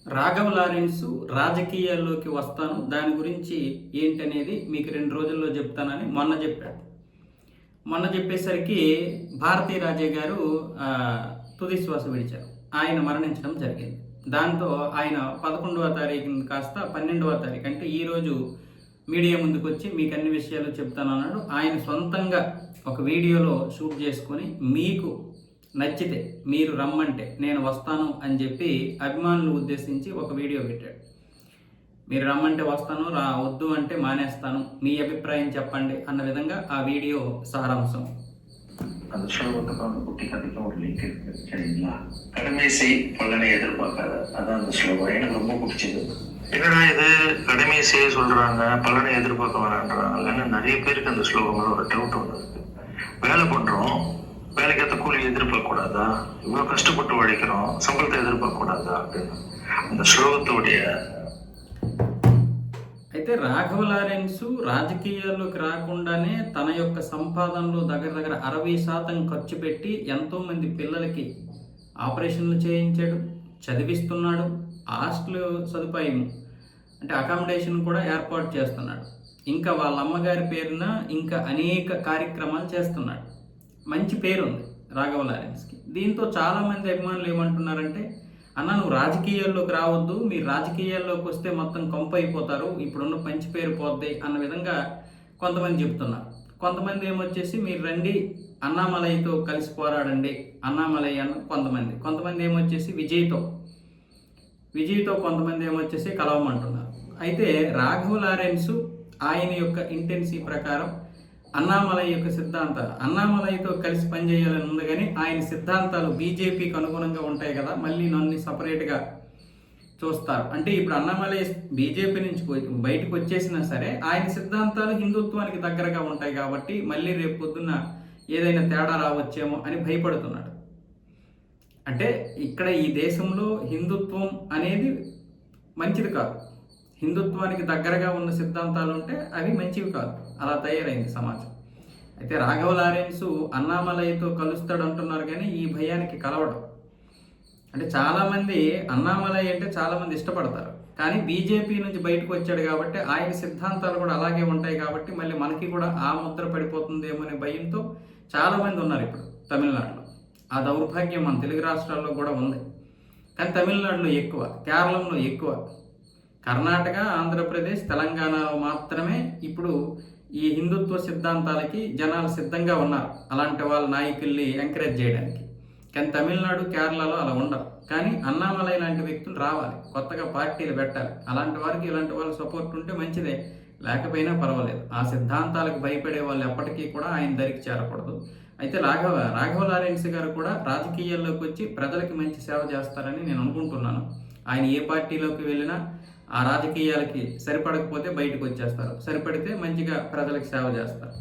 Raghava Lawrence రాజకీయాల్లోకి వస్తాను, దాని గురించి ఏంటనేది మీకు 2 రోజుల్లో చెప్తానని మొన్న చెప్పాడు. మొన్న చెప్పేసరికి భారతీ రాజే గారు తుది శ్వాస విడిచారు. ఆయన మరణించడం జరిగింది. దాంతో ఆయన 11వ తారీఖున కాస్త 12వ తారీఖు అంటే ఈరోజు మీడియా ముందుకు వచ్చి మీకు అన్ని విషయాలు చెప్తానన్నాడు. ఆయన సొంతంగా ఒక వీడియోలో షూట్ చేసుకొని మీకు నచ్చితే మీరు రమ్మంటే నేను వస్తాను అని చెప్పి అభిమానులు ఉద్దేశించి ఒక వీడియో పెట్టాడు. మీరు రమ్మంటే వస్తాను, వద్దు అంటే మానేస్తాను, మీ అభిప్రాయం చెప్పండి అన్న விதங்க ఆ வீடியோ சாராம்சம். அந்த ஸ்லோகத்துக்கான குட்டிக்கதைக்கு ஒரு லிங்க் இருக்கு, சரிங்களா? கடமை செய் பலனை எதிர்பார்க்காத, அதான் அந்த ஸ்லோகம் எனக்கு ரொம்ப பிடிச்சது. என்னடா இது கடமை செய்ய சொல்றாங்க, பலனை எதிர்பார்க்க வேணான்றாங்கன்னு நிறைய பேருக்கு அந்த ஸ்லோகம் ஒரு டவுட் வந்தது. வேலை பண்றோம், வேலைக்கேற்ற கூலி எதிர்பார்க்க கூடாதா, இவ்வளவு கஷ்டப்பட்டு உழைக்கிறோம், சம்பளத்தை எதிர்பார்க்க கூடாதா அப்படின்னு அந்த ஸ்லோகத்துடைய. అయితే రాఘవ లారెన్స్ రాజకీయాల్లోకి రాకుండానే తన యొక్క సంపాదనలో దగ్గర 60% ఖర్చు పెట్టి ఎంతోమంది పిల్లలకి ఆపరేషన్లు చేయించాడు, చదివిస్తున్నాడు, హాస్టల్ సదుపాయం అంటే అకామిడేషన్ కూడా ఏర్పాటు చేస్తున్నాడు. ఇంకా వాళ్ళ అమ్మగారి పేరున ఇంకా అనేక కార్యక్రమాలు చేస్తున్నాడు. మంచి పేరు ఉంది రాఘవ లారెన్స్కి. దీంతో చాలామంది అభిమానులు ఏమంటున్నారంటే, అన్న నువ్వు రాజకీయాల్లోకి రావద్దు, మీరు రాజకీయాల్లోకి వస్తే మొత్తం కంపు అయిపోతారు, ఇప్పుడున్న మంచి పేరు పోద్ది అన్న విధంగా కొంతమంది చెప్తున్నారు. కొంతమంది ఏమొచ్చేసి మీరు రండి అన్నామలైతో కలిసి పోరాడండి, అన్నామలై అన్న కొంతమంది ఏమొచ్చేసి విజయ్తో కొంతమంది ఏమొచ్చేసి కలవమంటున్నారు. అయితే రాఘవ లారెన్స్ ఆయన యొక్క ఇంటెన్సీ ప్రకారం అన్నామలై యొక్క అన్నామలైతో కలిసి పనిచేయాలని ఉంది, కానీ ఆయన సిద్ధాంతాలు బీజేపీకి అనుగుణంగా ఉంటాయి కదా, మళ్ళీ నన్ను సపరేట్గా చూస్తారు అంటే ఇప్పుడు అన్నామలై బీజేపీ నుంచి బయటకు వచ్చేసినా సరే ఆయన సిద్ధాంతాలు హిందుత్వానికి దగ్గరగా ఉంటాయి కాబట్టి మళ్ళీ రేపు పొద్దున్న ఏదైనా తేడా రావచ్చేమో అని భయపడుతున్నాడు. అంటే ఇక్కడ ఈ దేశంలో హిందుత్వం అనేది మంచిది కాదు, హిందుత్వానికి దగ్గరగా ఉన్న సిద్ధాంతాలు ఉంటే అవి మంచివి కాదు, అలా తయారైంది సమాజం. అయితే రాఘవ లారెన్స్ అన్నామలైతో కలుస్తాడు అంటున్నారు, కానీ ఈ భయానికి కలవడం అంటే చాలామంది అన్నామలై అంటే చాలామంది ఇష్టపడతారు, కానీ బీజేపీ నుంచి బయటకు వచ్చాడు కాబట్టి ఆయన సిద్ధాంతాలు కూడా అలాగే ఉంటాయి కాబట్టి మళ్ళీ మనకి కూడా ఆ ముద్ర పడిపోతుందేమో అనే భయంతో చాలామంది ఉన్నారు ఇప్పుడు తమిళనాడులో. ఆ దౌర్భాగ్యం మన తెలుగు రాష్ట్రాల్లో కూడా ఉంది, కానీ తమిళనాడులో ఎక్కువ, కేరళంలో ఎక్కువ, కర్ణాటక, ఆంధ్రప్రదేశ్, తెలంగాణలో మాత్రమే ఇప్పుడు ఈ హిందుత్వ సిద్ధాంతాలకి జనాలు సిద్ధంగా ఉన్నారు, అలాంటి వాళ్ళ నాయకుల్ని ఎంకరేజ్ చేయడానికి. కానీ తమిళనాడు, కేరళలో అలా ఉండరు. కానీ అన్నామలై లాంటి వ్యక్తులు రావాలి, కొత్తగా పార్టీలు పెట్టాలి, అలాంటి వారికి ఇలాంటి వాళ్ళ సపోర్ట్ ఉంటే మంచిదే, లేకపోయినా పర్వాలేదు. ఆ సిద్ధాంతాలకు భయపడే వాళ్ళు ఎప్పటికీ కూడా ఆయన దరికి చేరకూడదు. అయితే రాఘవ లారెన్స్ గారు కూడా రాజకీయాల్లోకి వచ్చి ప్రజలకి మంచి సేవ చేస్తారని నేను అనుకుంటున్నాను. ఆయన ఏ పార్టీలోకి వెళ్ళినా ఆ రాజకీయాలకి సరిపడకపోతే బయటకు వచ్చేస్తారు, సరిపడితే మంచిగా ప్రజలకు సేవ చేస్తారు.